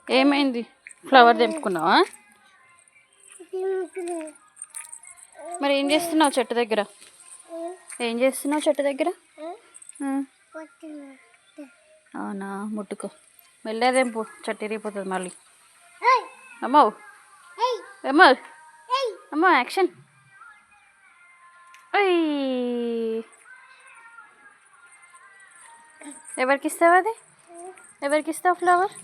ఏమైంది? ఫ్లవర్ తెంపుకున్నావా? మరి ఏం చేస్తున్నావు చెట్టు దగ్గర? ఏం చేస్తున్నావు చెట్టు దగ్గర? అవునా, ముట్టుకో. మెల్లగా తెంపు, చెట్టు ఇరిగిపోతుంది మళ్ళీ. అమ్మో అమ్మో అమ్మో, యాక్షన్. ఎవరికి ఇస్తావు అది? ఎవరికి ఇస్తావు ఫ్లవర్?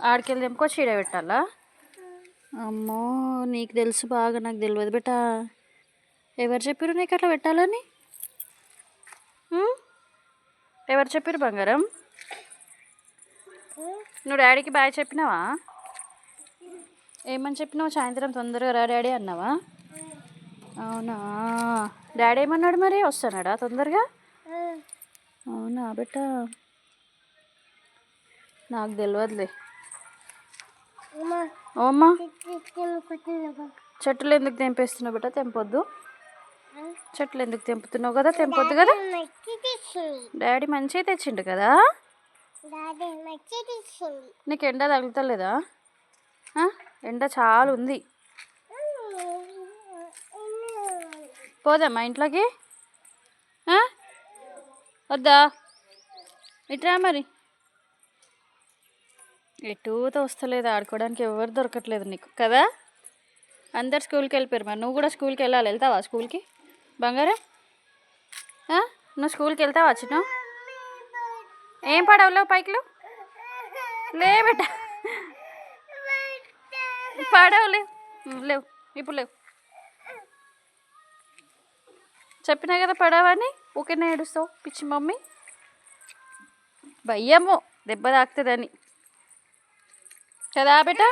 ఆడికెళ్ళి తెంపుకొచ్చి ఈడ పెట్టాలా? అమ్మో, నీకు తెలుసు బాగా, నాకు తెలియదు బేటా. ఎవరు చెప్పారు నీకు అట్లా పెట్టాలని? ఎవరు చెప్పారు బంగారం? నువ్వు డాడీకి బాయ్ చెప్పినావా? ఏమని చెప్పినావు? సాయంత్రం తొందరగా రా డాడీ అన్నావా? అవునా, డాడీ ఏమన్నాడు మరి? వస్తున్నాడా తొందరగా? అవునా బేటా, నాకు తెలియదులే. ఓమ్మా, చెట్లు ఎందుకు తెంపేస్తున్నావు బేటా? తెంపొద్దు. చెట్లు ఎందుకు తెంపుతున్నావు కదా? తెంపొద్దు కదా. డాడీ మంచిగా తెచ్చిండు కదా. నీకు ఎండ తగులుతలేదా? ఎండ చాలా ఉంది. పోదామా ఇంట్లోకి? వద్దా? ఇట్రా మరి. ఎటూతో వస్తలేదు, ఆడుకోవడానికి ఎవరు దొరకట్లేదు నీకు కదా. అందరు స్కూల్కి వెళ్ళిపోయారు. మరి నువ్వు కూడా స్కూల్కి వెళ్ళాలి. వెళ్తావా స్కూల్కి బంగారం? నువ్వు స్కూల్కి వెళ్తావా? చిన్న ఏం పడవలేవు పైకి లే బేట. పడవలేవు, లేవు ఇప్పుడు లేవు. చెప్పినా కదా పడవని, ఊరికేనే ఏడుస్తావు పిచ్చి మమ్మీ. భయ్యము దెబ్బ తాకుతుందని కదా బేట.